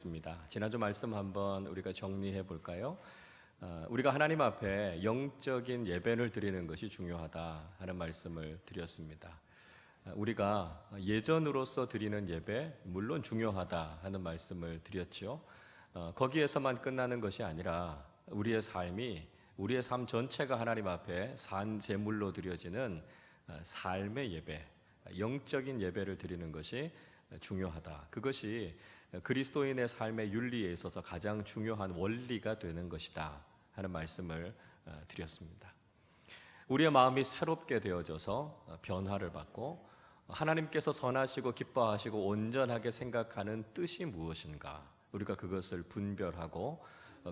있습니다. 지난주 말씀 한번 우리가 정리해 볼까요? 우리가 하나님 앞에 영적인 예배를 드리는 것이 중요하다 하는 말씀을 드렸습니다. 우리가 예전으로서 드리는 예배 물론 중요하다 하는 말씀을 드렸죠. 거기에서만 끝나는 것이 아니라 우리의 삶 전체가 하나님 앞에 산 제물로 드려지는 삶의 예배, 영적인 예배를 드리는 것이 중요하다. 그것이 그리스도인의 삶의 윤리에 있어서 가장 중요한 원리가 되는 것이다 하는 말씀을 드렸습니다. 우리의 마음이 새롭게 되어져서 변화를 받고 하나님께서 선하시고 기뻐하시고 온전하게 생각하는 뜻이 무엇인가, 우리가 그것을 분별하고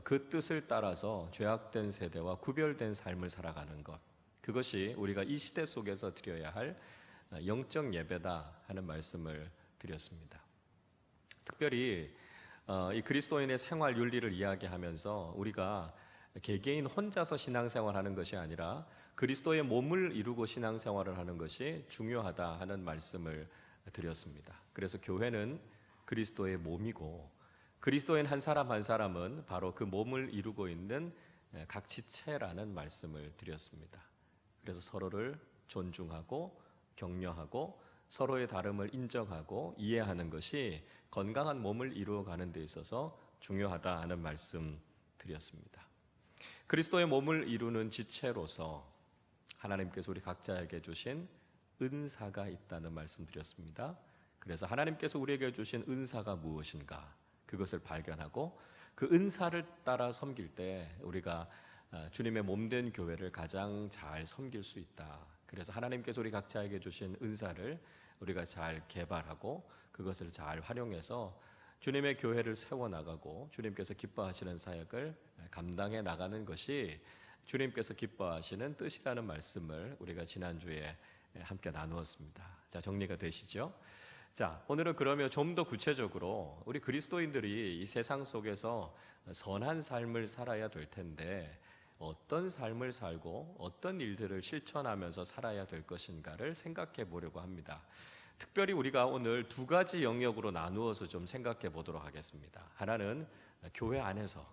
그 뜻을 따라서 죄악된 세대와 구별된 삶을 살아가는 것, 그것이 우리가 이 시대 속에서 드려야 할 영적 예배다 하는 말씀을 드렸습니다. 특별히 이 그리스도인의 생활 윤리를 이야기하면서 우리가 개개인 혼자서 신앙생활하는 것이 아니라 그리스도의 몸을 이루고 신앙생활을 하는 것이 중요하다 하는 말씀을 드렸습니다. 그래서 교회는 그리스도의 몸이고 그리스도인 한 사람 한 사람은 바로 그 몸을 이루고 있는 각 지체라는 말씀을 드렸습니다. 그래서 서로를 존중하고 격려하고 서로의 다름을 인정하고 이해하는 것이 건강한 몸을 이루어가는 데 있어서 중요하다 하는 말씀 드렸습니다. 그리스도의 몸을 이루는 지체로서 하나님께서 우리 각자에게 주신 은사가 있다는 말씀 드렸습니다. 그래서 하나님께서 우리에게 주신 은사가 무엇인가, 그것을 발견하고 그 은사를 따라 섬길 때 우리가 주님의 몸된 교회를 가장 잘 섬길 수 있다. 그래서 하나님께서 우리 각자에게 주신 은사를 우리가 잘 개발하고 그것을 잘 활용해서 주님의 교회를 세워나가고 주님께서 기뻐하시는 사역을 감당해 나가는 것이 주님께서 기뻐하시는 뜻이라는 말씀을 우리가 지난주에 함께 나누었습니다. 자, 정리가 되시죠? 자, 오늘은 그러면 좀 더 구체적으로 우리 그리스도인들이 이 세상 속에서 선한 삶을 살아야 될 텐데 어떤 삶을 살고 어떤 일들을 실천하면서 살아야 될 것인가를 생각해 보려고 합니다. 특별히 우리가 오늘 두 가지 영역으로 나누어서 좀 생각해 보도록 하겠습니다. 하나는 교회 안에서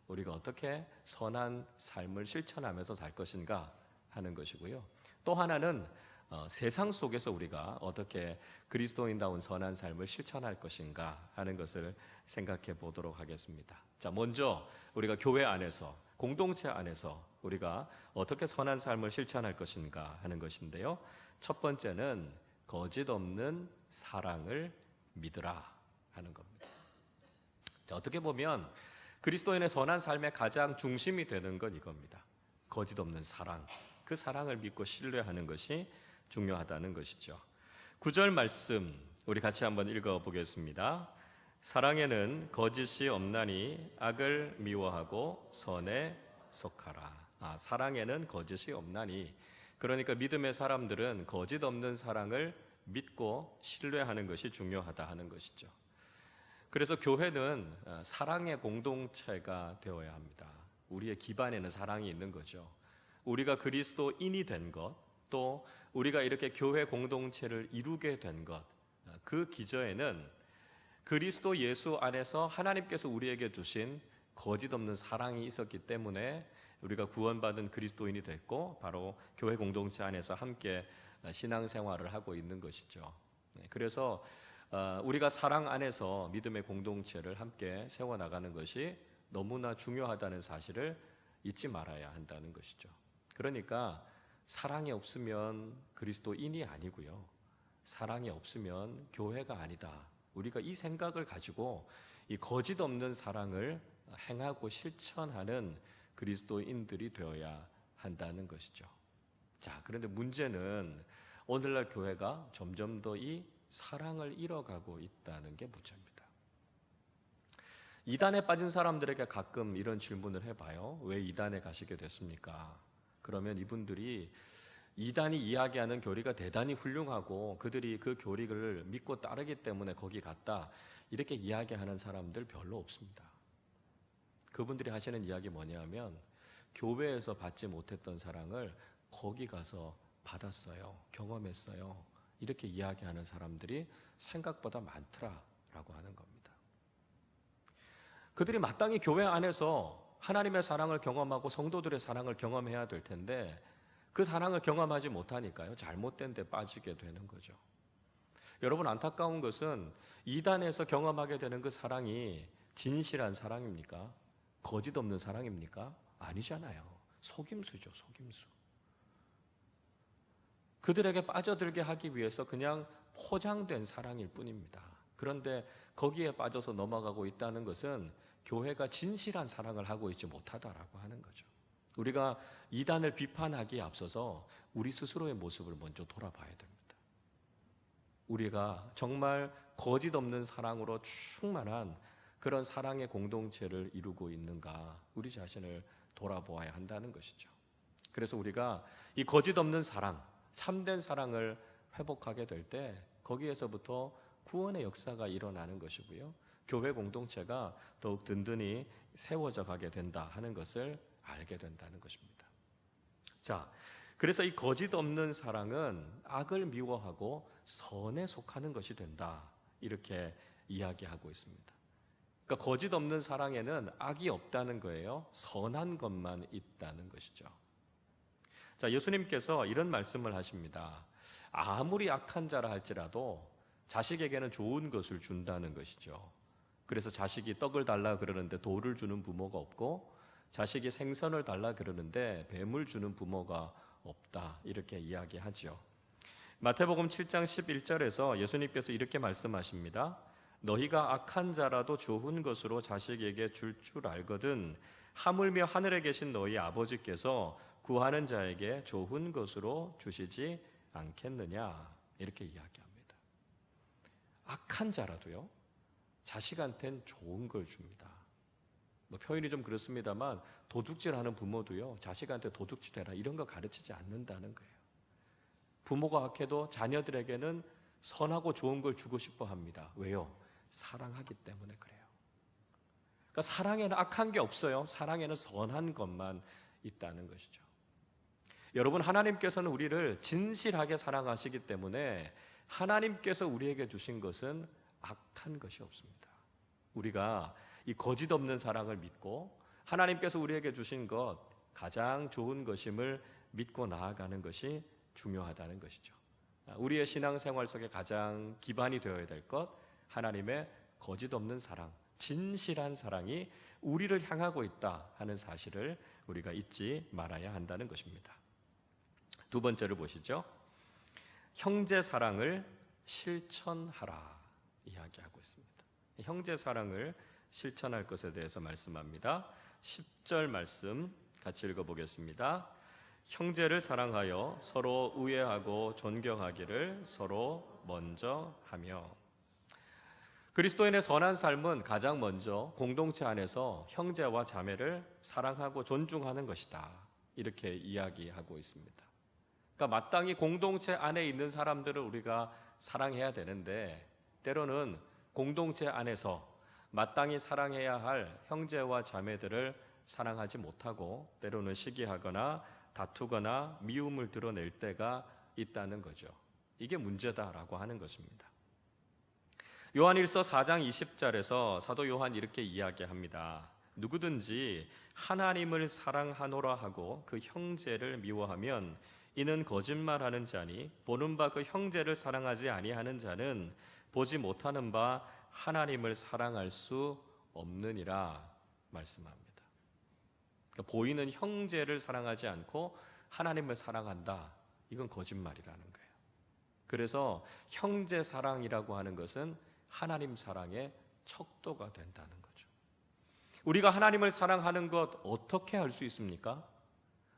우리가 어떻게 선한 삶을 실천하면서 살 것인가 하는 것이고요. 또 하나는 세상 속에서 우리가 어떻게 그리스도인다운 선한 삶을 실천할 것인가 하는 것을 생각해 보도록 하겠습니다. 자, 먼저 우리가 교회 안에서, 공동체 안에서 우리가 어떻게 선한 삶을 실천할 것인가 하는 것인데요. 첫 번째는 거짓 없는 사랑을 믿으라 하는 겁니다. 자, 어떻게 보면 그리스도인의 선한 삶의 가장 중심이 되는 건 이겁니다. 거짓 없는 사랑, 그 사랑을 믿고 신뢰하는 것이 중요하다는 것이죠. 9절 말씀 우리 같이 한번 읽어보겠습니다. 사랑에는 거짓이 없나니 악을 미워하고 선에 속하라. 사랑에는 거짓이 없나니, 그러니까 믿음의 사람들은 거짓 없는 사랑을 믿고 신뢰하는 것이 중요하다 하는 것이죠. 그래서 교회는 사랑의 공동체가 되어야 합니다. 우리의 기반에는 사랑이 있는 거죠. 우리가 그리스도인이 된 것, 또 우리가 이렇게 교회 공동체를 이루게 된 것, 그 기저에는 그리스도 예수 안에서 하나님께서 우리에게 주신 거짓 없는 사랑이 있었기 때문에 우리가 구원받은 그리스도인이 됐고 바로 교회 공동체 안에서 함께 신앙생활을 하고 있는 것이죠. 그래서 우리가 사랑 안에서 믿음의 공동체를 함께 세워나가는 것이 너무나 중요하다는 사실을 잊지 말아야 한다는 것이죠. 그러니까 사랑이 없으면 그리스도인이 아니고요, 사랑이 없으면 교회가 아니다. 우리가 이 생각을 가지고 이 거짓 없는 사랑을 행하고 실천하는 그리스도인들이 되어야 한다는 것이죠. 자, 그런데 문제는 오늘날 교회가 점점 더 이 사랑을 잃어가고 있다는 게 문제입니다. 이단에 빠진 사람들에게 가끔 이런 질문을 해봐요. 왜 이단에 가시게 됐습니까? 그러면 이분들이 이단이 이야기하는 교리가 대단히 훌륭하고 그들이 그 교리를 믿고 따르기 때문에 거기 갔다, 이렇게 이야기하는 사람들 별로 없습니다. 그분들이 하시는 이야기 뭐냐면 교회에서 받지 못했던 사랑을 거기 가서 받았어요, 경험했어요, 이렇게 이야기하는 사람들이 생각보다 많더라라고 하는 겁니다. 그들이 마땅히 교회 안에서 하나님의 사랑을 경험하고 성도들의 사랑을 경험해야 될 텐데 그 사랑을 경험하지 못하니까요, 잘못된 데 빠지게 되는 거죠. 여러분, 안타까운 것은 이단에서 경험하게 되는 그 사랑이 진실한 사랑입니까? 거짓 없는 사랑입니까? 아니잖아요. 속임수죠, 속임수. 그들에게 빠져들게 하기 위해서 그냥 포장된 사랑일 뿐입니다. 그런데 거기에 빠져서 넘어가고 있다는 것은 교회가 진실한 사랑을 하고 있지 못하다라고 하는 거죠. 우리가 이단을 비판하기에 앞서서 우리 스스로의 모습을 먼저 돌아봐야 됩니다. 우리가 정말 거짓 없는 사랑으로 충만한 그런 사랑의 공동체를 이루고 있는가, 우리 자신을 돌아보아야 한다는 것이죠. 그래서 우리가 이 거짓 없는 사랑, 참된 사랑을 회복하게 될 때 거기에서부터 구원의 역사가 일어나는 것이고요, 교회 공동체가 더욱 든든히 세워져 가게 된다 하는 것을 알게 된다는 것입니다. 자, 그래서 이 거짓 없는 사랑은 악을 미워하고 선에 속하는 것이 된다, 이렇게 이야기하고 있습니다. 그러니까 거짓 없는 사랑에는 악이 없다는 거예요. 선한 것만 있다는 것이죠. 자, 예수님께서 이런 말씀을 하십니다. 아무리 악한 자라 할지라도 자식에게는 좋은 것을 준다는 것이죠. 그래서 자식이 떡을 달라 그러는데 돌을 주는 부모가 없고, 자식이 생선을 달라 그러는데 뱀을 주는 부모가 없다, 이렇게 이야기하죠. 마태복음 7장 11절에서 예수님께서 이렇게 말씀하십니다. 너희가 악한 자라도 좋은 것으로 자식에게 줄 줄 알거든 하물며 하늘에 계신 너희 아버지께서 구하는 자에게 좋은 것으로 주시지 않겠느냐, 이렇게 이야기합니다. 악한 자라도요, 자식한테는 좋은 걸 줍니다. 뭐 표현이 좀 그렇습니다만 도둑질하는 부모도요, 자식한테 도둑질해라 이런 거 가르치지 않는다는 거예요. 부모가 악해도 자녀들에게는 선하고 좋은 걸 주고 싶어 합니다. 왜요? 사랑하기 때문에 그래요. 그러니까 사랑에는 악한 게 없어요. 사랑에는 선한 것만 있다는 것이죠. 여러분, 하나님께서는 우리를 진실하게 사랑하시기 때문에 하나님께서 우리에게 주신 것은 악한 것이 없습니다. 우리가 이 거짓 없는 사랑을 믿고 하나님께서 우리에게 주신 것, 가장 좋은 것임을 믿고 나아가는 것이 중요하다는 것이죠. 우리의 신앙생활 속에 가장 기반이 되어야 될 것, 하나님의 거짓 없는 사랑, 진실한 사랑이 우리를 향하고 있다 하는 사실을 우리가 잊지 말아야 한다는 것입니다. 두 번째를 보시죠. 형제 사랑을 실천하라 이야기하고 있습니다. 형제 사랑을 실천할 것에 대해서 말씀합니다. 10절 말씀 같이 읽어보겠습니다. 형제를 사랑하여 서로 우애하고 존경하기를 서로 먼저 하며. 그리스도인의 선한 삶은 가장 먼저 공동체 안에서 형제와 자매를 사랑하고 존중하는 것이다, 이렇게 이야기하고 있습니다. 그러니까 마땅히 공동체 안에 있는 사람들을 우리가 사랑해야 되는데, 때로는 공동체 안에서 마땅히 사랑해야 할 형제와 자매들을 사랑하지 못하고 때로는 시기하거나 다투거나 미움을 드러낼 때가 있다는 거죠. 이게 문제다라고 하는 것입니다. 요한일서 4장 20절에서 사도 요한 이렇게 이야기합니다. 누구든지 하나님을 사랑하노라 하고 그 형제를 미워하면 이는 거짓말하는 자니 보는 바 그 형제를 사랑하지 아니하는 자는 보지 못하는 바 하나님을 사랑할 수 없느니라 말씀합니다. 그러니까 보이는 형제를 사랑하지 않고 하나님을 사랑한다, 이건 거짓말이라는 거예요. 그래서 형제 사랑이라고 하는 것은 하나님 사랑의 척도가 된다는 거죠. 우리가 하나님을 사랑하는 것 어떻게 할 수 있습니까?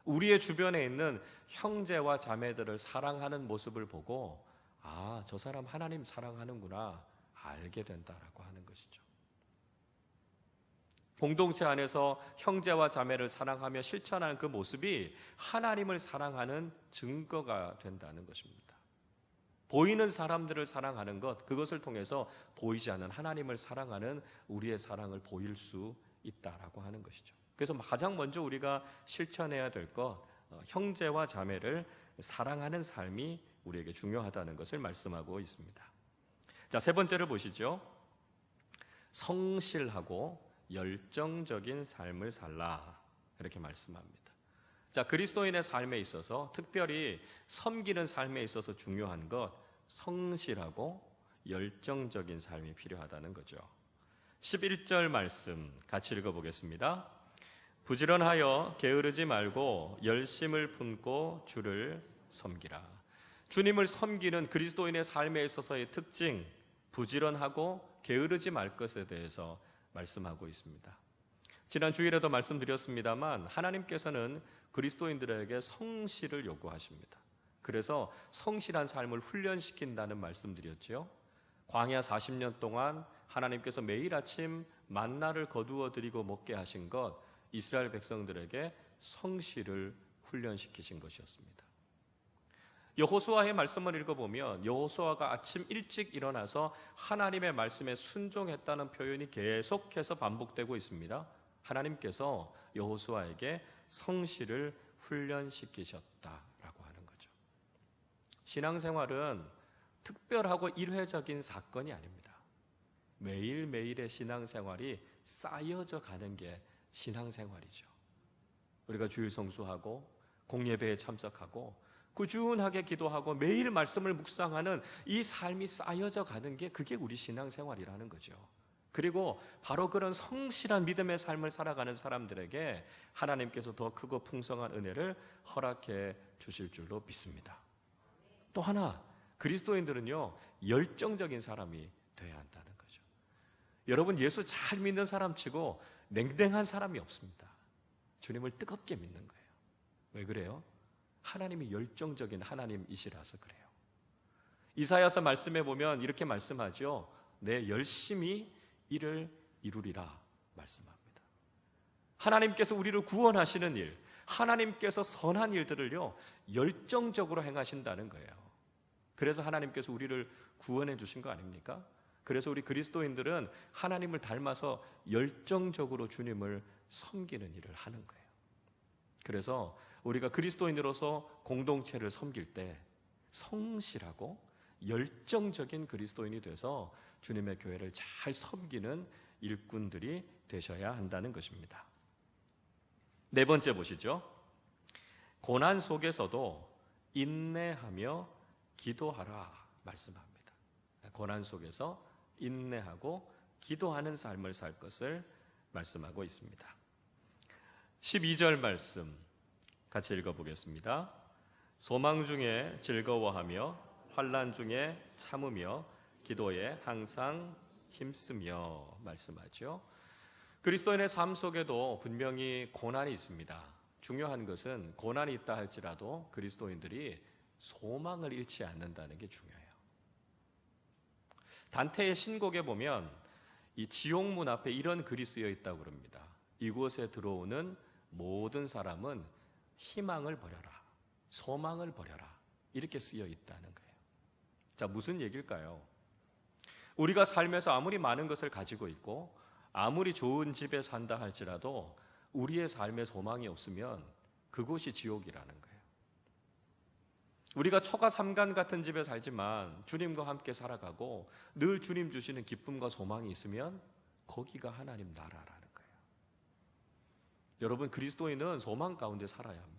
우리의 주변에 있는 형제와 자매들을 사랑하는 모습을 보고, 아, 저 사람 하나님 사랑하는구나 알게 된다라고 하는 것이죠. 공동체 안에서 형제와 자매를 사랑하며 실천하는 그 모습이 하나님을 사랑하는 증거가 된다는 것입니다. 보이는 사람들을 사랑하는 것, 그것을 통해서 보이지 않는 하나님을 사랑하는 우리의 사랑을 보일 수 있다라고 하는 것이죠. 그래서 가장 먼저 우리가 실천해야 될 것, 형제와 자매를 사랑하는 삶이 우리에게 중요하다는 것을 말씀하고 있습니다. 자, 세 번째를 보시죠. 성실하고 열정적인 삶을 살라 이렇게 말씀합니다. 자, 그리스도인의 삶에 있어서 특별히 섬기는 삶에 있어서 중요한 것, 성실하고 열정적인 삶이 필요하다는 거죠. 11절 말씀 같이 읽어보겠습니다. 부지런하여 게으르지 말고 열심을 품고 주를 섬기라. 주님을 섬기는 그리스도인의 삶에 있어서의 특징, 부지런하고 게으르지 말 것에 대해서 말씀하고 있습니다. 지난 주일에도 말씀드렸습니다만 하나님께서는 그리스도인들에게 성실을 요구하십니다. 그래서 성실한 삶을 훈련시킨다는 말씀드렸죠. 광야 40년 동안 하나님께서 매일 아침 만나를 거두어 드리고 먹게 하신 것, 이스라엘 백성들에게 성실을 훈련시키신 것이었습니다. 여호수아의 말씀을 읽어보면 여호수아가 아침 일찍 일어나서 하나님의 말씀에 순종했다는 표현이 계속해서 반복되고 있습니다. 하나님께서 여호수아에게 성실을 훈련시키셨다라고 하는 거죠. 신앙생활은 특별하고 일회적인 사건이 아닙니다. 매일매일의 신앙생활이 쌓여져 가는 게 신앙생활이죠. 우리가 주일 성수하고 공예배에 참석하고 꾸준하게 기도하고 매일 말씀을 묵상하는 이 삶이 쌓여져 가는 게 그게 우리 신앙생활이라는 거죠. 그리고 바로 그런 성실한 믿음의 삶을 살아가는 사람들에게 하나님께서 더 크고 풍성한 은혜를 허락해 주실 줄로 믿습니다. 또 하나, 그리스도인들은요, 열정적인 사람이 돼야 한다는 거죠. 여러분, 예수 잘 믿는 사람 치고 냉랭한 사람이 없습니다. 주님을 뜨겁게 믿는 거예요. 왜 그래요? 하나님이 열정적인 하나님이시라서 그래요. 이사야서 말씀에 보면 이렇게 말씀하죠. 내 열심히 이를 이루리라 말씀합니다. 하나님께서 우리를 구원하시는 일, 하나님께서 선한 일들을요, 열정적으로 행하신다는 거예요. 그래서 하나님께서 우리를 구원해 주신 거 아닙니까? 그래서 우리 그리스도인들은 하나님을 닮아서 열정적으로 주님을 섬기는 일을 하는 거예요. 그래서 우리가 그리스도인으로서 공동체를 섬길 때 성실하고 열정적인 그리스도인이 돼서 주님의 교회를 잘 섬기는 일꾼들이 되셔야 한다는 것입니다. 네 번째 보시죠. 고난 속에서도 인내하며 기도하라 말씀합니다. 고난 속에서 인내하고 기도하는 삶을 살 것을 말씀하고 있습니다. 12절 말씀 같이 읽어보겠습니다. 소망 중에 즐거워하며 환난 중에 참으며 기도에 항상 힘쓰며 말씀하죠. 그리스도인의 삶 속에도 분명히 고난이 있습니다. 중요한 것은 고난이 있다 할지라도 그리스도인들이 소망을 잃지 않는다는 게 중요해요. 단테의 신곡에 보면 이 지옥문 앞에 이런 글이 쓰여 있다고 그럽니다. 이곳에 들어오는 모든 사람은 희망을 버려라, 소망을 버려라, 이렇게 쓰여 있다는 거예요. 자, 무슨 얘기일까요? 우리가 삶에서 아무리 많은 것을 가지고 있고 아무리 좋은 집에 산다 할지라도 우리의 삶에 소망이 없으면 그곳이 지옥이라는 거예요. 우리가 초가 삼간 같은 집에 살지만 주님과 함께 살아가고 늘 주님 주시는 기쁨과 소망이 있으면 거기가 하나님 나라라는 거예요. 여러분, 그리스도인은 소망 가운데 살아야 합니다.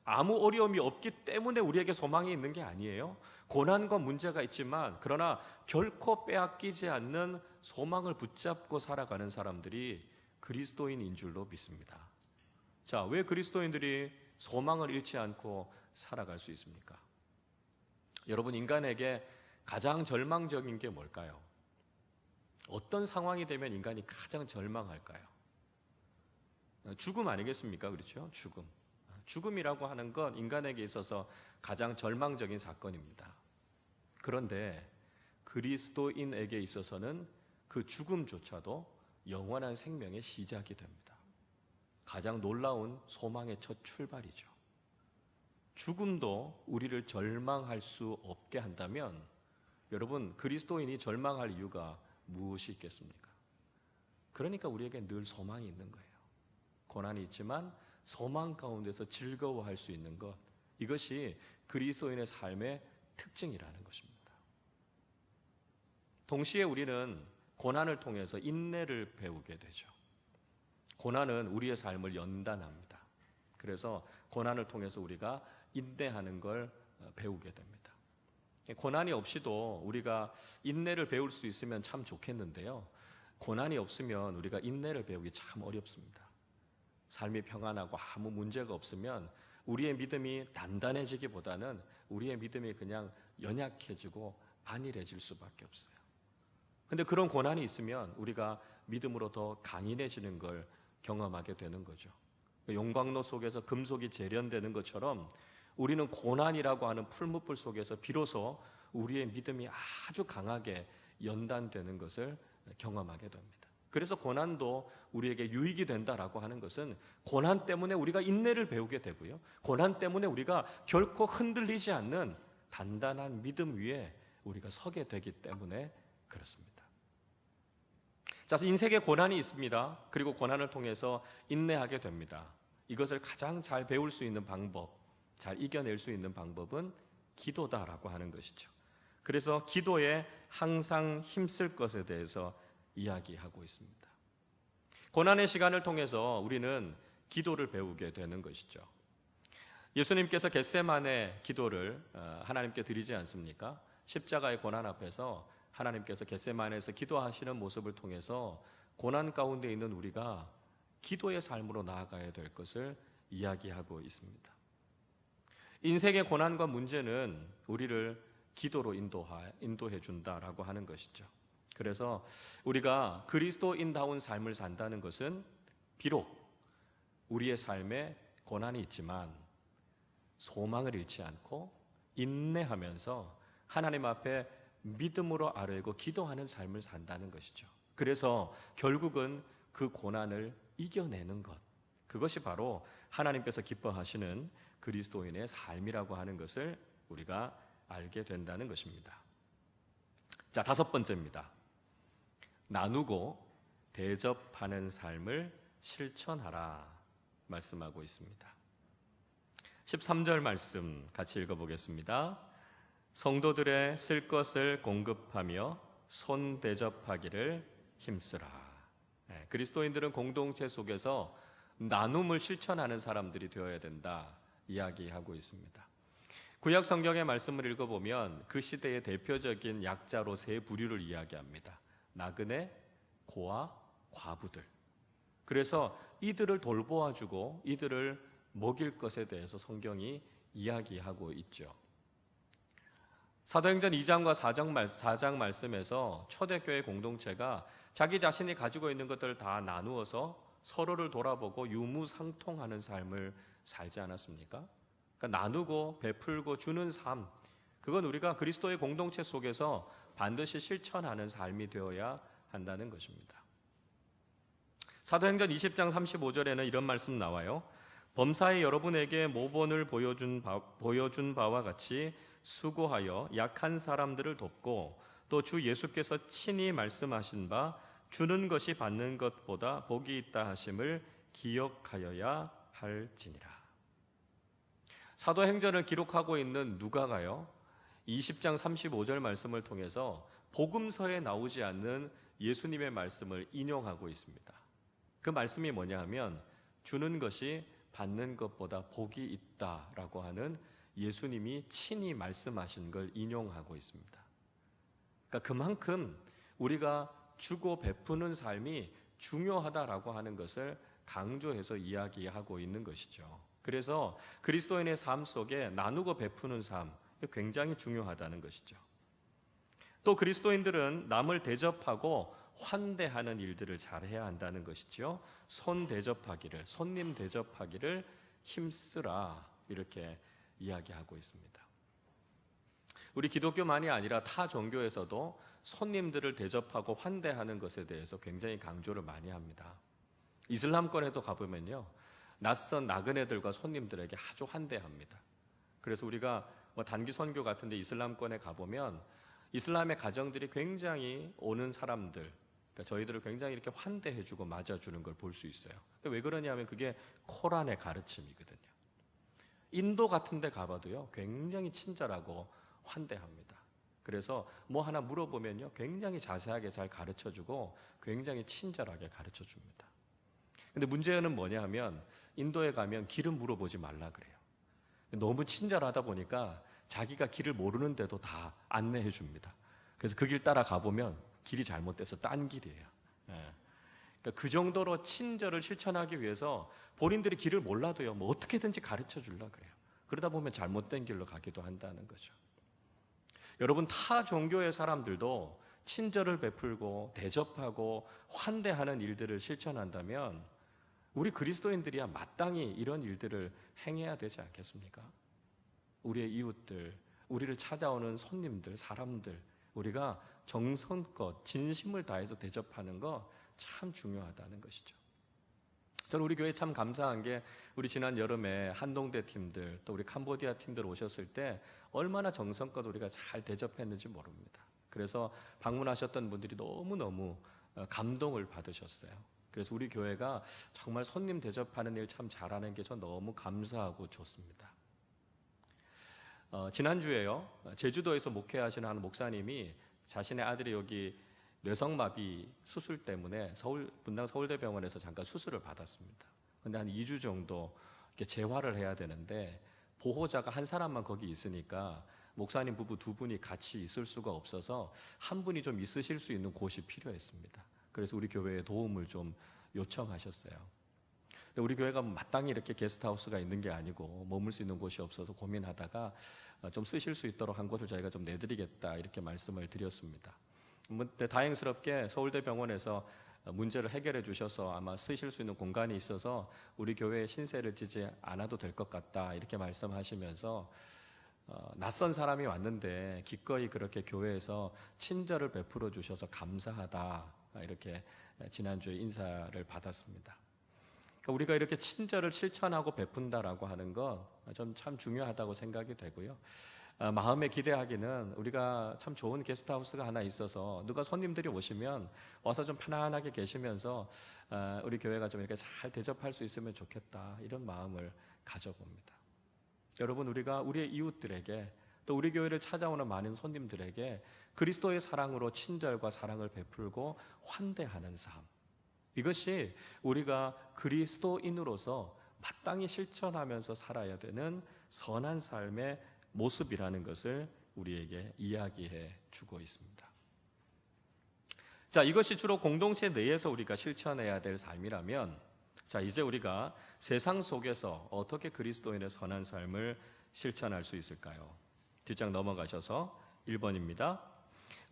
아무 어려움이 없기 때문에 우리에게 소망이 있는 게 아니에요. 고난과 문제가 있지만 그러나 결코 빼앗기지 않는 소망을 붙잡고 살아가는 사람들이 그리스도인인 줄로 믿습니다. 자, 왜 그리스도인들이 소망을 잃지 않고 살아갈 수 있습니까? 여러분, 인간에게 가장 절망적인 게 뭘까요? 어떤 상황이 되면 인간이 가장 절망할까요? 죽음 아니겠습니까? 그렇죠? 죽음. 죽음이라고 하는 건 인간에게 있어서 가장 절망적인 사건입니다. 그런데 그리스도인에게 있어서는 그 죽음조차도 영원한 생명의 시작이 됩니다. 가장 놀라운 소망의 첫 출발이죠. 죽음도 우리를 절망할 수 없게 한다면 여러분, 그리스도인이 절망할 이유가 무엇이 있겠습니까? 그러니까 우리에게 늘 소망이 있는 거예요. 고난이 있지만 소망 가운데서 즐거워할 수 있는 것, 이것이 그리스도인의 삶의 특징이라는 것입니다. 동시에 우리는 고난을 통해서 인내를 배우게 되죠. 고난은 우리의 삶을 연단합니다. 그래서 고난을 통해서 우리가 인내하는 걸 배우게 됩니다. 고난이 없이도 우리가 인내를 배울 수 있으면 참 좋겠는데요. 고난이 없으면 우리가 인내를 배우기 참 어렵습니다. 삶이 평안하고 아무 문제가 없으면 우리의 믿음이 단단해지기보다는 우리의 믿음이 그냥 연약해지고 안일해질 수밖에 없어요. 근데 그런 고난이 있으면 우리가 믿음으로 더 강인해지는 걸 경험하게 되는 거죠. 용광로 속에서 금속이 재련되는 것처럼 우리는 고난이라고 하는 풀무불 속에서 비로소 우리의 믿음이 아주 강하게 연단되는 것을 경험하게 됩니다. 그래서 고난도 우리에게 유익이 된다라고 하는 것은 고난 때문에 우리가 인내를 배우게 되고요. 고난 때문에 우리가 결코 흔들리지 않는 단단한 믿음 위에 우리가 서게 되기 때문에 그렇습니다. 자, 인생에 고난이 있습니다. 그리고 고난을 통해서 인내하게 됩니다. 이것을 가장 잘 배울 수 있는 방법, 잘 이겨낼 수 있는 방법은 기도다라고 하는 것이죠. 그래서 기도에 항상 힘쓸 것에 대해서 이야기하고 있습니다. 고난의 시간을 통해서 우리는 기도를 배우게 되는 것이죠. 예수님께서 겟세마네 기도를 하나님께 드리지 않습니까? 십자가의 고난 앞에서 하나님께서 겟세마네에서 기도하시는 모습을 통해서 고난 가운데 있는 우리가 기도의 삶으로 나아가야 될 것을 이야기하고 있습니다. 인생의 고난과 문제는 우리를 기도로 인도해 준다라고 하는 것이죠. 그래서 우리가 그리스도인다운 삶을 산다는 것은 비록 우리의 삶에 고난이 있지만 소망을 잃지 않고 인내하면서 하나님 앞에 믿음으로 아뢰고 기도하는 삶을 산다는 것이죠. 그래서 결국은 그 고난을 이겨내는 것, 그것이 바로 하나님께서 기뻐하시는 그리스도인의 삶이라고 하는 것을 우리가 알게 된다는 것입니다. 자, 5번째입니다. 나누고 대접하는 삶을 실천하라 말씀하고 있습니다. 13절 말씀 같이 읽어보겠습니다. 성도들의 쓸 것을 공급하며 손 대접하기를 힘쓰라. 그리스도인들은 공동체 속에서 나눔을 실천하는 사람들이 되어야 된다 이야기하고 있습니다. 구약 성경의 말씀을 읽어보면 그 시대의 대표적인 약자로 세 부류를 이야기합니다. 나그네, 고아, 과부들. 그래서 이들을 돌보아주고 이들을 먹일 것에 대해서 성경이 이야기하고 있죠. 사도행전 2장과 4장 말씀에서 초대교회 공동체가 자기 자신이 가지고 있는 것들을 다 나누어서 서로를 돌아보고 유무상통하는 삶을 살지 않았습니까? 그러니까 나누고 베풀고 주는 삶, 그건 우리가 그리스도의 공동체 속에서 반드시 실천하는 삶이 되어야 한다는 것입니다. 사도행전 20장 35절에는 이런 말씀 나와요. 범사에 여러분에게 모본을 보여준 바와 같이 수고하여 약한 사람들을 돕고 또 주 예수께서 친히 말씀하신 바 주는 것이 받는 것보다 복이 있다 하심을 기억하여야 할지니라. 사도행전을 기록하고 있는 누가가요 20장 35절 말씀을 통해서 복음서에 나오지 않는 예수님의 말씀을 인용하고 있습니다. 그 말씀이 뭐냐 하면 주는 것이 받는 것보다 복이 있다라고 하는 예수님이 친히 말씀하신 걸 인용하고 있습니다. 그러니까 그만큼 우리가 주고 베푸는 삶이 중요하다라고 하는 것을 강조해서 이야기하고 있는 것이죠. 그래서 그리스도인의 삶 속에 나누고 베푸는 삶, 굉장히 중요하다는 것이죠. 또 그리스도인들은 남을 대접하고 환대하는 일들을 잘해야 한다는 것이죠. 손 대접하기를, 손님 대접하기를 힘쓰라 이렇게 이야기하고 있습니다. 우리 기독교만이 아니라 타 종교에서도 손님들을 대접하고 환대하는 것에 대해서 굉장히 강조를 많이 합니다. 이슬람권에도 가보면요, 낯선 나그네들과 손님들에게 아주 환대합니다. 그래서 우리가 단기 선교 같은데 이슬람권에 가보면 이슬람의 가정들이 굉장히 오는 사람들, 그러니까 저희들을 굉장히 이렇게 환대해주고 맞아주는 걸 볼 수 있어요. 왜 그러냐면 그게 코란의 가르침이거든요. 인도 같은 데 가봐도요, 굉장히 친절하고 환대합니다. 그래서 뭐 하나 물어보면요, 굉장히 자세하게 잘 가르쳐주고 굉장히 친절하게 가르쳐줍니다. 근데 문제는 뭐냐 하면 인도에 가면 길을 물어보지 말라 그래요. 너무 친절하다 보니까 자기가 길을 모르는데도 다 안내해 줍니다. 그래서 그 길 따라 가보면 길이 잘못돼서 딴 길이에요. 그러니까 그 정도로 친절을 실천하기 위해서 본인들이 길을 몰라도요, 뭐 어떻게든지 가르쳐 주려고 그래요. 그러다 보면 잘못된 길로 가기도 한다는 거죠. 여러분, 타 종교의 사람들도 친절을 베풀고 대접하고 환대하는 일들을 실천한다면 우리 그리스도인들이야 마땅히 이런 일들을 행해야 되지 않겠습니까? 우리의 이웃들, 우리를 찾아오는 손님들, 사람들, 우리가 정성껏 진심을 다해서 대접하는 거 참 중요하다는 것이죠. 저는 우리 교회 참 감사한 게 우리 지난 여름에 한동대 팀들 또 우리 캄보디아 팀들 오셨을 때 얼마나 정성껏 우리가 잘 대접했는지 모릅니다. 그래서 방문하셨던 분들이 너무너무 감동을 받으셨어요. 그래서 우리 교회가 정말 손님 대접하는 일 참 잘하는 게 전 너무 감사하고 좋습니다. 지난주에요, 제주도에서 목회하시는 한 목사님이 자신의 아들이 여기 뇌성마비 수술 때문에 분당 서울대병원에서 잠깐 수술을 받았습니다. 그런데 한 2주 정도 이렇게 재활을 해야 되는데 보호자가 한 사람만 거기 있으니까 목사님 부부 두 분이 같이 있을 수가 없어서 한 분이 좀 있으실 수 있는 곳이 필요했습니다. 그래서 우리 교회에 도움을 좀 요청하셨어요. 근데 우리 교회가 마땅히 이렇게 게스트하우스가 있는 게 아니고 머물 수 있는 곳이 없어서 고민하다가 좀 쓰실 수 있도록 한 곳을 저희가 좀 내드리겠다 이렇게 말씀을 드렸습니다. 근데 다행스럽게 서울대병원에서 문제를 해결해 주셔서 아마 쓰실 수 있는 공간이 있어서 우리 교회에 신세를 지지 않아도 될 것 같다 이렇게 말씀하시면서 낯선 사람이 왔는데 기꺼이 그렇게 교회에서 친절을 베풀어 주셔서 감사하다 이렇게 지난주에 인사를 받았습니다. 그러니까 우리가 이렇게 친절을 실천하고 베푼다라고 하는 건 전 참 중요하다고 생각이 되고요. 마음에 기대하기는 우리가 참 좋은 게스트하우스가 하나 있어서 누가 손님들이 오시면 와서 좀 편안하게 계시면서 우리 교회가 좀 이렇게 잘 대접할 수 있으면 좋겠다 이런 마음을 가져봅니다. 여러분, 우리가 우리의 이웃들에게 또 우리 교회를 찾아오는 많은 손님들에게 그리스도의 사랑으로 친절과 사랑을 베풀고 환대하는 삶, 이것이 우리가 그리스도인으로서 마땅히 실천하면서 살아야 되는 선한 삶의 모습이라는 것을 우리에게 이야기해 주고 있습니다. 자, 이것이 주로 공동체 내에서 우리가 실천해야 될 삶이라면, 자, 이제 우리가 세상 속에서 어떻게 그리스도인의 선한 삶을 실천할 수 있을까요? 뒷장 넘어가셔서 1번입니다.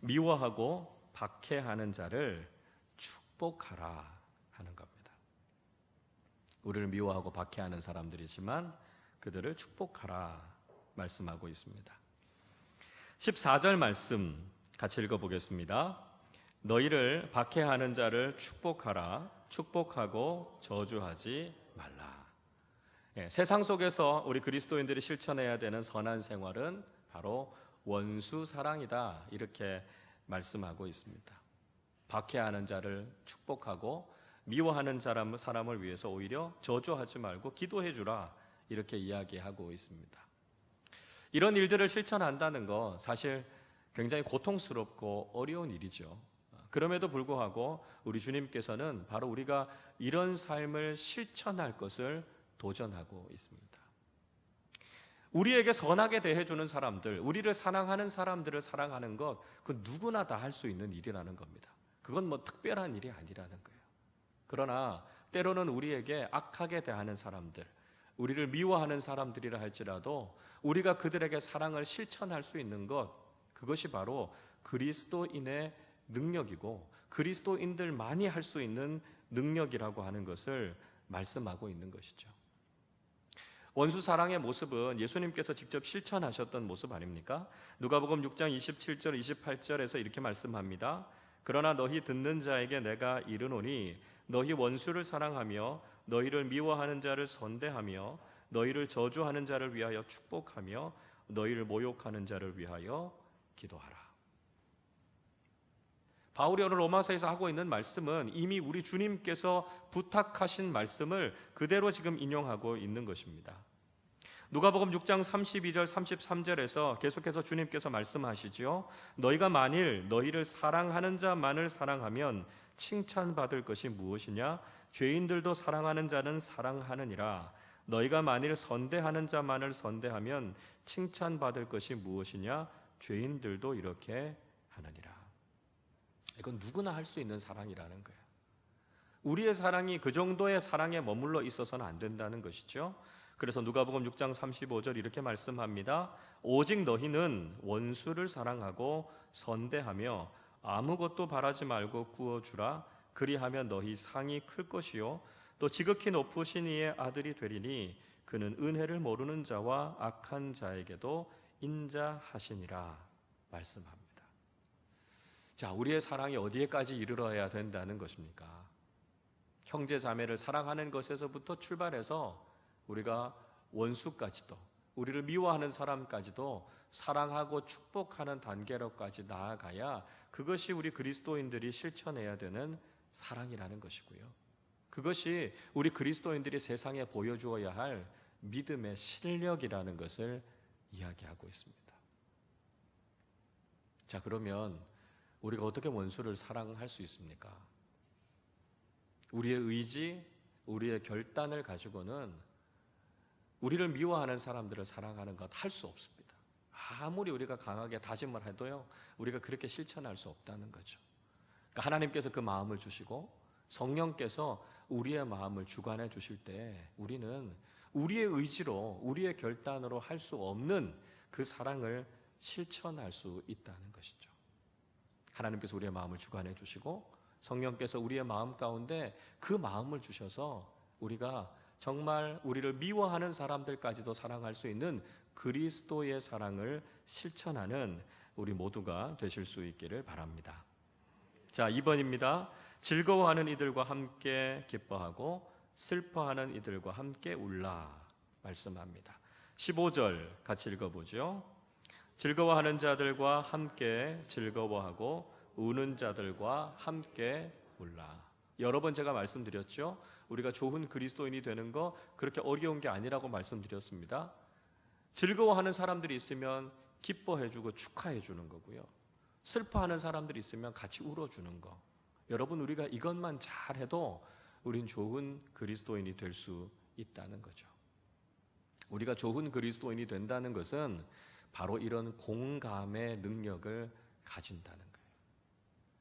미워하고 박해하는 자를 축복하라 하는 겁니다. 우리를 미워하고 박해하는 사람들이지만 그들을 축복하라 말씀하고 있습니다. 14절 말씀 같이 읽어보겠습니다. 너희를 박해하는 자를 축복하라. 축복하고 저주하지 말라. 세상 속에서 우리 그리스도인들이 실천해야 되는 선한 생활은 바로 원수 사랑이다 이렇게 말씀하고 있습니다. 박해하는 자를 축복하고 미워하는 사람을 위해서 오히려 저주하지 말고 기도해 주라 이렇게 이야기하고 있습니다. 이런 일들을 실천한다는 거 사실 굉장히 고통스럽고 어려운 일이죠. 그럼에도 불구하고 우리 주님께서는 바로 우리가 이런 삶을 실천할 것을 도전하고 있습니다. 우리에게 선하게 대해주는 사람들, 우리를 사랑하는 사람들을 사랑하는 것, 그 누구나 다 할 수 있는 일이라는 겁니다. 그건 뭐 특별한 일이 아니라는 거예요. 그러나 때로는 우리에게 악하게 대하는 사람들, 우리를 미워하는 사람들이라 할지라도 우리가 그들에게 사랑을 실천할 수 있는 것, 그것이 바로 그리스도인의 능력이고 그리스도인들만이 할 수 있는 능력이라고 하는 것을 말씀하고 있는 것이죠. 원수 사랑의 모습은 예수님께서 직접 실천하셨던 모습 아닙니까? 누가복음 6장 27절 28절에서 이렇게 말씀합니다. 그러나 너희 듣는 자에게 내가 이르노니 너희 원수를 사랑하며 너희를 미워하는 자를 선대하며 너희를 저주하는 자를 위하여 축복하며 너희를 모욕하는 자를 위하여 기도하라. 바울이 오늘 로마서에서 하고 있는 말씀은 이미 우리 주님께서 부탁하신 말씀을 그대로 지금 인용하고 있는 것입니다. 누가복음 6장 32절 33절에서 계속해서 주님께서 말씀하시죠. 너희가 만일 너희를 사랑하는 자만을 사랑하면 칭찬받을 것이 무엇이냐? 죄인들도 사랑하는 자는 사랑하느니라. 너희가 만일 선대하는 자만을 선대하면 칭찬받을 것이 무엇이냐? 죄인들도 이렇게 하느니라. 이건 누구나 할 수 있는 사랑이라는 거예요. 우리의 사랑이 그 정도의 사랑에 머물러 있어서는 안 된다는 것이죠. 그래서 누가복음 6장 35절 이렇게 말씀합니다. 오직 너희는 원수를 사랑하고 선대하며 아무것도 바라지 말고 구워주라. 그리하면 너희 상이 클 것이요 또 지극히 높으신 이의 아들이 되리니 그는 은혜를 모르는 자와 악한 자에게도 인자하시니라 말씀합니다. 자, 우리의 사랑이 어디에까지 이르러야 된다는 것입니까? 형제 자매를 사랑하는 것에서부터 출발해서 우리가 원수까지도, 우리를 미워하는 사람까지도 사랑하고 축복하는 단계로까지 나아가야 그것이 우리 그리스도인들이 실천해야 되는 사랑이라는 것이고요. 그것이 우리 그리스도인들이 세상에 보여주어야 할 믿음의 실력이라는 것을 이야기하고 있습니다. 자, 그러면 우리가 어떻게 원수를 사랑할 수 있습니까? 우리의 의지, 우리의 결단을 가지고는 우리를 미워하는 사람들을 사랑하는 것 할 수 없습니다. 아무리 우리가 강하게 다짐을 해도요, 우리가 그렇게 실천할 수 없다는 거죠. 그러니까 하나님께서 그 마음을 주시고 성령께서 우리의 마음을 주관해 주실 때 우리는 우리의 의지로, 우리의 결단으로 할 수 없는 그 사랑을 실천할 수 있다는 것이죠. 하나님께서 우리의 마음을 주관해 주시고 성령께서 우리의 마음 가운데 그 마음을 주셔서 우리가 정말 우리를 미워하는 사람들까지도 사랑할 수 있는 그리스도의 사랑을 실천하는 우리 모두가 되실 수 있기를 바랍니다. 자, 2번입니다. 즐거워하는 이들과 함께 기뻐하고 슬퍼하는 이들과 함께 울라 말씀합니다. 15절 같이 읽어보죠. 즐거워하는 자들과 함께 즐거워하고 우는 자들과 함께 울라. 여러 번 제가 말씀드렸죠. 우리가 좋은 그리스도인이 되는 거 그렇게 어려운 게 아니라고 말씀드렸습니다. 즐거워하는 사람들이 있으면 기뻐해주고 축하해주는 거고요. 슬퍼하는 사람들이 있으면 같이 울어주는 거. 여러분, 우리가 이것만 잘해도 우린 좋은 그리스도인이 될 수 있다는 거죠. 우리가 좋은 그리스도인이 된다는 것은 바로 이런 공감의 능력을 가진다는 거예요.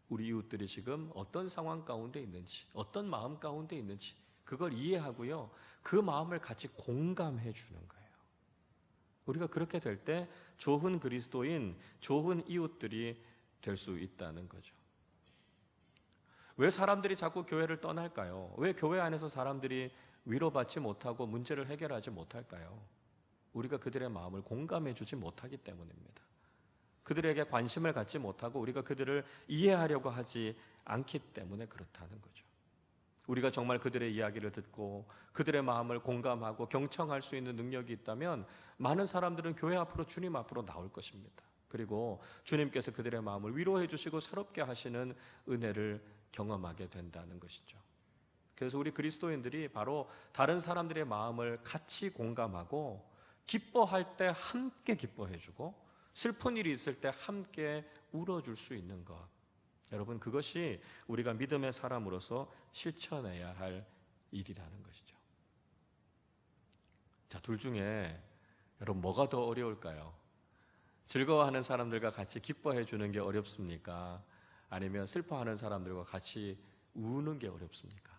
우리 이웃들이 지금 어떤 상황 가운데 있는지, 어떤 마음 가운데 있는지 그걸 이해하고요, 그 마음을 같이 공감해 주는 거예요. 우리가 그렇게 될 때 좋은 그리스도인, 좋은 이웃들이 될 수 있다는 거죠. 왜 사람들이 자꾸 교회를 떠날까요? 왜 교회 안에서 사람들이 위로받지 못하고 문제를 해결하지 못할까요? 우리가 그들의 마음을 공감해 주지 못하기 때문입니다. 그들에게 관심을 갖지 못하고 우리가 그들을 이해하려고 하지 않기 때문에 그렇다는 거죠. 우리가 정말 그들의 이야기를 듣고 그들의 마음을 공감하고 경청할 수 있는 능력이 있다면 많은 사람들은 교회 앞으로, 주님 앞으로 나올 것입니다. 그리고 주님께서 그들의 마음을 위로해 주시고 새롭게 하시는 은혜를 경험하게 된다는 것이죠. 그래서 우리 그리스도인들이 바로 다른 사람들의 마음을 같이 공감하고 기뻐할 때 함께 기뻐해 주고 슬픈 일이 있을 때 함께 울어줄 수 있는 것. 여러분, 그것이 우리가 믿음의 사람으로서 실천해야 할 일이라는 것이죠. 자, 둘 중에 여러분 뭐가 더 어려울까요? 즐거워하는 사람들과 같이 기뻐해 주는 게 어렵습니까? 아니면 슬퍼하는 사람들과 같이 우는 게 어렵습니까?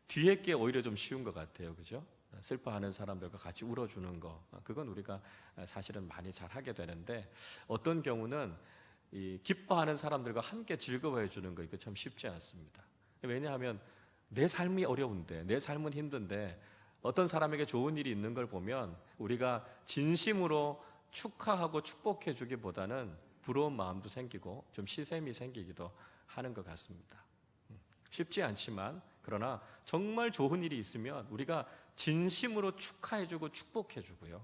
뒤에 게 오히려 좀 쉬운 것 같아요. 그죠? 슬퍼하는 사람들과 같이 울어주는 거, 그건 우리가 사실은 많이 잘 하게 되는데, 어떤 경우는 이 기뻐하는 사람들과 함께 즐거워해 주는 거, 이거 참 쉽지 않습니다. 왜냐하면 내 삶이 어려운데, 내 삶은 힘든데 어떤 사람에게 좋은 일이 있는 걸 보면 우리가 진심으로 축하하고 축복해 주기보다는 부러운 마음도 생기고 좀 시샘이 생기기도 하는 것 같습니다. 쉽지 않지만, 그러나 정말 좋은 일이 있으면 우리가 진심으로 축하해주고 축복해주고요,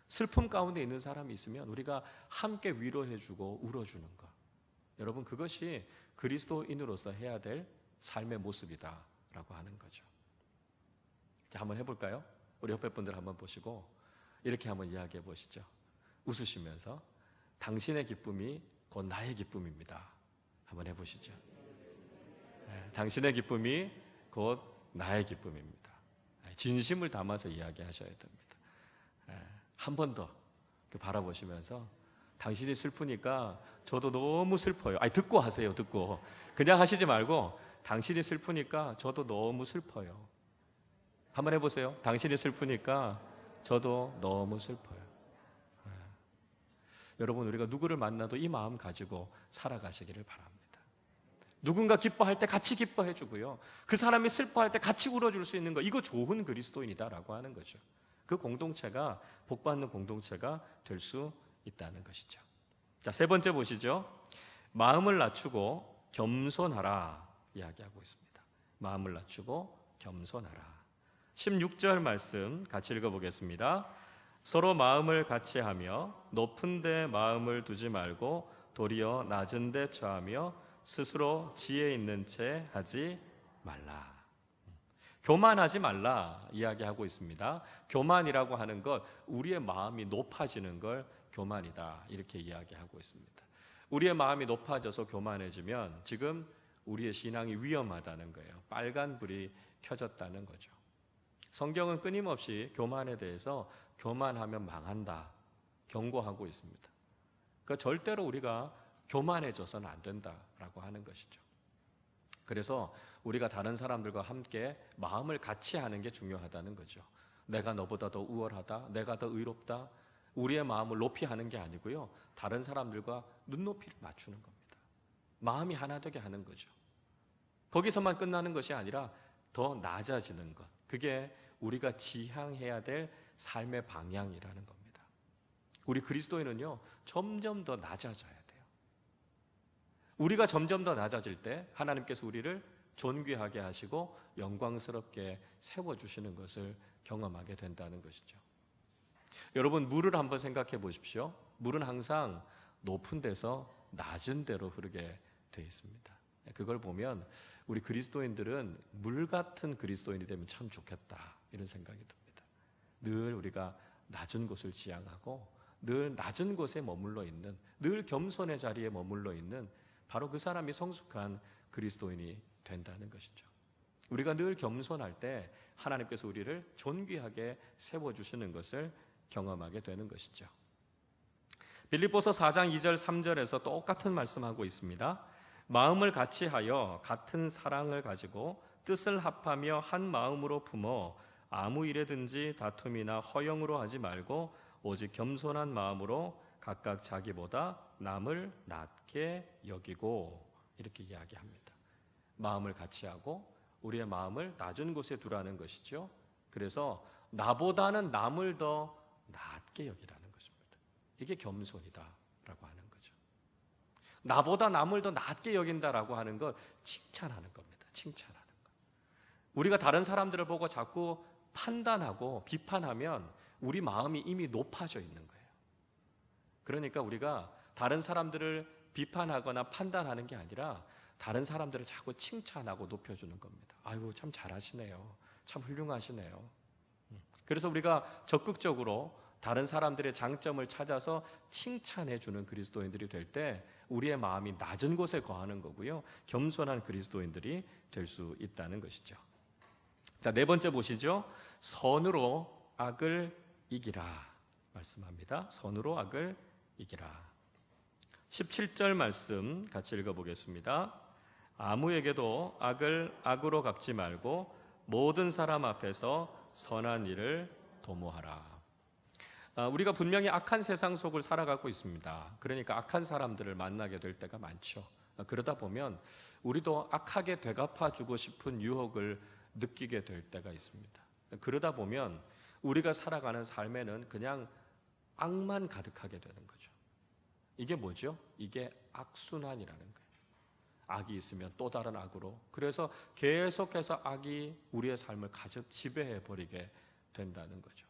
슬픔 가운데 있는 사람이 있으면 우리가 함께 위로해주고 울어주는 것. 여러분, 그것이 그리스도인으로서 해야 될 삶의 모습이다라고 하는 거죠. 자, 한번 해볼까요? 우리 옆에 분들 한번 보시고 이렇게 한번 이야기해 보시죠. 웃으시면서 당신의 기쁨이 곧 나의 기쁨입니다. 한번 해보시죠. 당신의 기쁨이 곧 나의 기쁨입니다. 진심을 담아서 이야기하셔야 됩니다. 한 번 더 바라보시면서 당신이 슬프니까 저도 너무 슬퍼요. 아니, 듣고 하세요. 듣고 그냥 하시지 말고 당신이 슬프니까 저도 너무 슬퍼요. 한번 해보세요. 당신이 슬프니까 저도 너무 슬퍼요. 여러분, 우리가 누구를 만나도 이 마음 가지고 살아가시기를 바랍니다. 누군가 기뻐할 때 같이 기뻐해 주고요, 그 사람이 슬퍼할 때 같이 울어줄 수 있는 거, 이거 좋은 그리스도인이다라고 하는 거죠. 그 공동체가 복받는 공동체가 될 수 있다는 것이죠. 자, 세 번째 보시죠. 마음을 낮추고 겸손하라 이야기하고 있습니다. 마음을 낮추고 겸손하라. 16절 말씀 같이 읽어보겠습니다. 서로 마음을 같이 하며 높은 데 마음을 두지 말고 도리어 낮은 데 처하며 스스로 지혜 있는 채 하지 말라. 교만하지 말라 이야기하고 있습니다. 교만이라고 하는 것, 우리의 마음이 높아지는 걸 교만이다 이렇게 이야기하고 있습니다. 우리의 마음이 높아져서 교만해지면 지금 우리의 신앙이 위험하다는 거예요. 빨간 불이 켜졌다는 거죠. 성경은 끊임없이 교만에 대해서 교만하면 망한다 경고하고 있습니다. 그러니까 절대로 우리가 교만해져서는 안 된다라고 하는 것이죠. 그래서 우리가 다른 사람들과 함께 마음을 같이 하는 게 중요하다는 거죠. 내가 너보다 더 우월하다, 내가 더 의롭다, 우리의 마음을 높이 하는 게 아니고요, 다른 사람들과 눈높이를 맞추는 겁니다. 마음이 하나 되게 하는 거죠. 거기서만 끝나는 것이 아니라 더 낮아지는 것, 그게 우리가 지향해야 될 삶의 방향이라는 겁니다. 우리 그리스도인은요, 점점 더 낮아져야 돼요. 우리가 점점 더 낮아질 때 하나님께서 우리를 존귀하게 하시고 영광스럽게 세워주시는 것을 경험하게 된다는 것이죠. 여러분, 물을 한번 생각해 보십시오. 물은 항상 높은 데서 낮은 데로 흐르게 되어 있습니다. 그걸 보면 우리 그리스도인들은 물 같은 그리스도인이 되면 참 좋겠다 이런 생각이 듭니다. 늘 우리가 낮은 곳을 지향하고 늘 낮은 곳에 머물러 있는, 늘 겸손의 자리에 머물러 있는 바로 그 사람이 성숙한 그리스도인이 된다는 것이죠. 우리가 늘 겸손할 때 하나님께서 우리를 존귀하게 세워주시는 것을 경험하게 되는 것이죠. 빌립보서 4장 2절 3절에서 똑같은 말씀하고 있습니다. 마음을 같이 하여 같은 사랑을 가지고 뜻을 합하며 한 마음으로 품어 아무 일에든지 다툼이나 허영으로 하지 말고 오직 겸손한 마음으로 각각 자기보다 남을 낮게 여기고, 이렇게 이야기합니다. 마음을 같이 하고 우리의 마음을 낮은 곳에 두라는 것이죠. 그래서 나보다는 남을 더 낮게 여기라는 것입니다. 이게 겸손이다라고 하는 거죠. 나보다 남을 더 낮게 여긴다라고 하는 것, 칭찬하는 겁니다. 칭찬하는 것. 우리가 다른 사람들을 보고 자꾸 판단하고 비판하면 우리 마음이 이미 높아져 있는 거예요. 그러니까 우리가 다른 사람들을 비판하거나 판단하는 게 아니라 다른 사람들을 자꾸 칭찬하고 높여주는 겁니다. 아이고, 참 잘하시네요. 참 훌륭하시네요. 그래서 우리가 적극적으로 다른 사람들의 장점을 찾아서 칭찬해주는 그리스도인들이 될 때 우리의 마음이 낮은 곳에 거하는 거고요, 겸손한 그리스도인들이 될 수 있다는 것이죠. 자, 네 번째 보시죠. 선으로 악을 이기라 말씀합니다. 선으로 악을 이기라. 17절 말씀 같이 읽어보겠습니다. 아무에게도 악을 악으로 갚지 말고 모든 사람 앞에서 선한 일을 도모하라. 우리가 분명히 악한 세상 속을 살아가고 있습니다. 그러니까 악한 사람들을 만나게 될 때가 많죠. 그러다 보면 우리도 악하게 되갚아주고 싶은 유혹을 느끼게 될 때가 있습니다. 그러다 보면 우리가 살아가는 삶에는 그냥 악만 가득하게 되는 거죠. 이게 뭐죠? 이게 악순환이라는 거예요. 악이 있으면 또 다른 악으로, 그래서 계속해서 악이 우리의 삶을 가득 지배해버리게 된다는 거죠.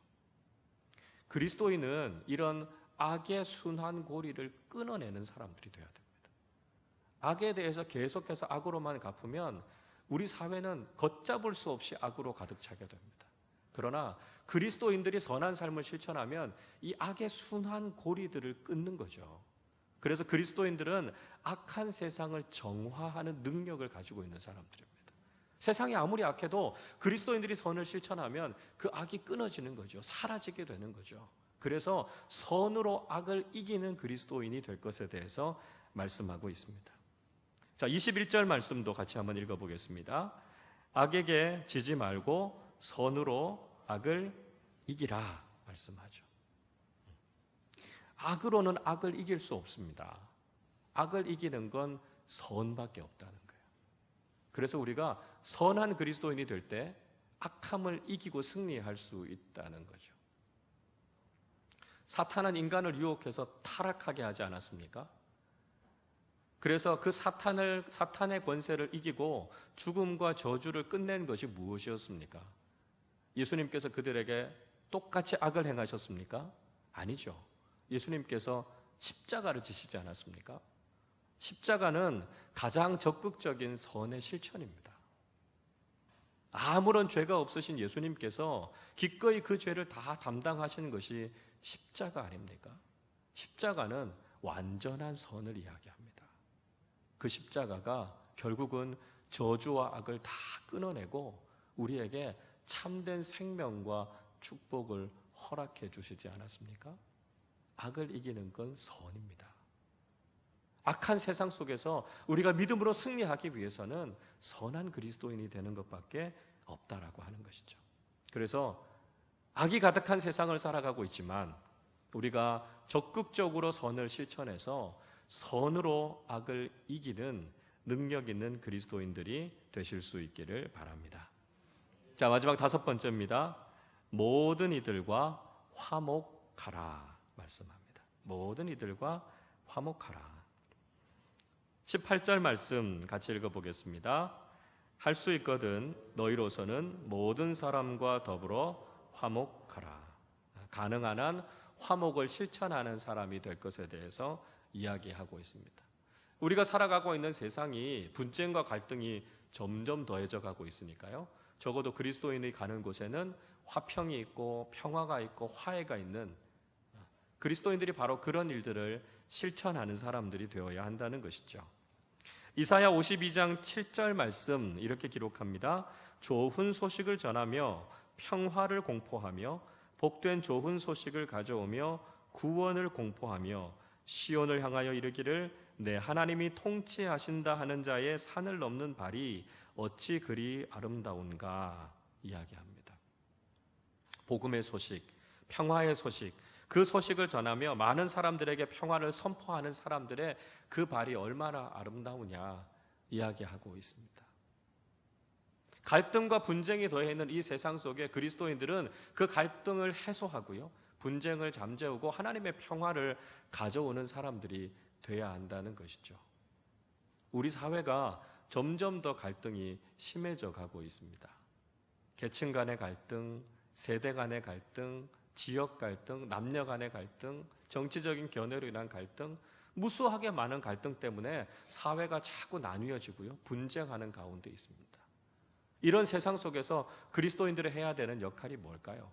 그리스도인은 이런 악의 순환 고리를 끊어내는 사람들이 되어야 됩니다. 악에 대해서 계속해서 악으로만 갚으면 우리 사회는 걷잡을 수 없이 악으로 가득 차게 됩니다. 그러나 그리스도인들이 선한 삶을 실천하면 이 악의 순환 고리들을 끊는 거죠. 그래서 그리스도인들은 악한 세상을 정화하는 능력을 가지고 있는 사람들입니다. 세상이 아무리 악해도 그리스도인들이 선을 실천하면 그 악이 끊어지는 거죠. 사라지게 되는 거죠. 그래서 선으로 악을 이기는 그리스도인이 될 것에 대해서 말씀하고 있습니다. 자, 21절 말씀도 같이 한번 읽어보겠습니다. 악에게 지지 말고 선으로 악을 이기라 말씀하죠. 악으로는 악을 이길 수 없습니다. 악을 이기는 건 선밖에 없다는 거예요. 그래서 우리가 선한 그리스도인이 될 때 악함을 이기고 승리할 수 있다는 거죠. 사탄은 인간을 유혹해서 타락하게 하지 않았습니까? 그래서 그 사탄의 권세를 이기고 죽음과 저주를 끝낸 것이 무엇이었습니까? 예수님께서 그들에게 똑같이 악을 행하셨습니까? 아니죠. 예수님께서 십자가를 지시지 않았습니까? 십자가는 가장 적극적인 선의 실천입니다. 아무런 죄가 없으신 예수님께서 기꺼이 그 죄를 다 담당하시는 것이 십자가 아닙니까? 십자가는 완전한 선을 이야기합니다. 그 십자가가 결국은 저주와 악을 다 끊어내고 우리에게 참된 생명과 축복을 허락해 주시지 않았습니까? 악을 이기는 건 선입니다. 악한 세상 속에서 우리가 믿음으로 승리하기 위해서는 선한 그리스도인이 되는 것밖에 없다라고 하는 것이죠. 그래서 악이 가득한 세상을 살아가고 있지만 우리가 적극적으로 선을 실천해서 선으로 악을 이기는 능력 있는 그리스도인들이 되실 수 있기를 바랍니다. 자, 마지막 5번째입니다. 모든 이들과 화목하라 말씀합니다. 모든 이들과 화목하라. 18절 말씀 같이 읽어보겠습니다. 할 수 있거든 너희로서는 모든 사람과 더불어 화목하라. 가능한 한 화목을 실천하는 사람이 될 것에 대해서 이야기하고 있습니다. 우리가 살아가고 있는 세상이 분쟁과 갈등이 점점 더해져 가고 있으니까요. 적어도 그리스도인이 가는 곳에는 화평이 있고 평화가 있고 화해가 있는 그리스도인들이 바로 그런 일들을 실천하는 사람들이 되어야 한다는 것이죠. 이사야 52장 7절 말씀 이렇게 기록합니다. 좋은 소식을 전하며 평화를 공포하며 복된 좋은 소식을 가져오며 구원을 공포하며 시온을 향하여 이르기를 내 하나님이 통치하신다 하는 자의 산을 넘는 발이 어찌 그리 아름다운가 이야기합니다. 복음의 소식, 평화의 소식, 그 소식을 전하며 많은 사람들에게 평화를 선포하는 사람들의 그 발이 얼마나 아름다우냐 이야기하고 있습니다. 갈등과 분쟁이 더해 있는 이 세상 속에 그리스도인들은 그 갈등을 해소하고요, 분쟁을 잠재우고 하나님의 평화를 가져오는 사람들이 돼야 한다는 것이죠. 우리 사회가 점점 더 갈등이 심해져 가고 있습니다. 계층 간의 갈등, 세대 간의 갈등, 지역 갈등, 남녀 간의 갈등, 정치적인 견해로 인한 갈등, 무수하게 많은 갈등 때문에 사회가 자꾸 나뉘어지고요, 분쟁하는 가운데 있습니다. 이런 세상 속에서 그리스도인들이 해야 되는 역할이 뭘까요?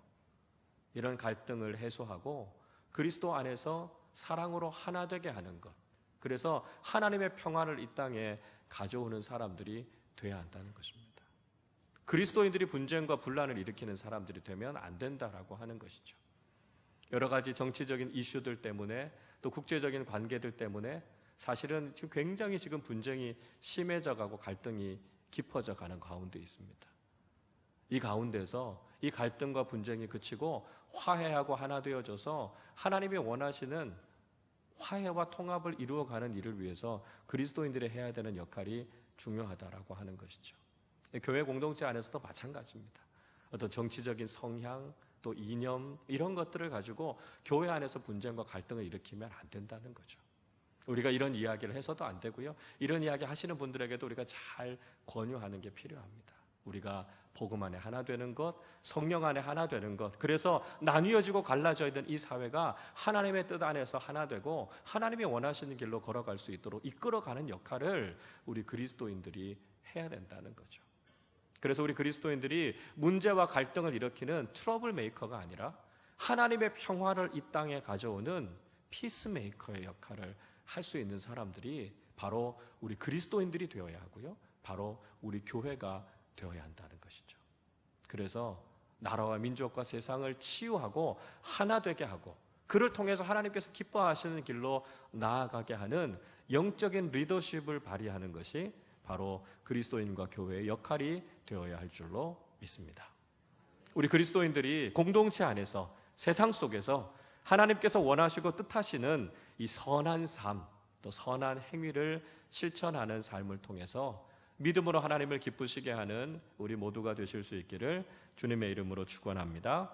이런 갈등을 해소하고 그리스도 안에서 사랑으로 하나 되게 하는 것. 그래서 하나님의 평화를 이 땅에 가져오는 사람들이 돼야 한다는 것입니다. 그리스도인들이 분쟁과 분란을 일으키는 사람들이 되면 안 된다라고 하는 것이죠. 여러 가지 정치적인 이슈들 때문에 또 국제적인 관계들 때문에 사실은 지금 굉장히 지금 분쟁이 심해져 가고 갈등이 깊어져 가는 가운데 있습니다. 이 가운데서 이 갈등과 분쟁이 그치고 화해하고 하나 되어져서 하나님이 원하시는 화해와 통합을 이루어가는 일을 위해서 그리스도인들이 해야 되는 역할이 중요하다라고 하는 것이죠. 교회 공동체 안에서도 마찬가지입니다. 어떤 정치적인 성향, 또 이념 이런 것들을 가지고 교회 안에서 분쟁과 갈등을 일으키면 안 된다는 거죠. 우리가 이런 이야기를 해서도 안 되고요, 이런 이야기 하시는 분들에게도 우리가 잘 권유하는 게 필요합니다. 우리가 복음 안에 하나 되는 것, 성령 안에 하나 되는 것, 그래서 나뉘어지고 갈라져 있는 이 사회가 하나님의 뜻 안에서 하나 되고 하나님이 원하시는 길로 걸어갈 수 있도록 이끌어가는 역할을 우리 그리스도인들이 해야 된다는 거죠. 그래서 우리 그리스도인들이 문제와 갈등을 일으키는 트러블 메이커가 아니라 하나님의 평화를 이 땅에 가져오는 피스메이커의 역할을 할 수 있는 사람들이 바로 우리 그리스도인들이 되어야 하고요. 바로 우리 교회가 되어야 한다는 것이죠. 그래서 나라와 민족과 세상을 치유하고 하나 되게 하고 그를 통해서 하나님께서 기뻐하시는 길로 나아가게 하는 영적인 리더십을 발휘하는 것이 바로 그리스도인과 교회의 역할이 되어야 할 줄로 믿습니다. 우리 그리스도인들이 공동체 안에서 세상 속에서 하나님께서 원하시고 뜻하시는 이 선한 삶, 또 선한 행위를 실천하는 삶을 통해서 믿음으로 하나님을 기쁘시게 하는 우리 모두가 되실 수 있기를 주님의 이름으로 축원합니다.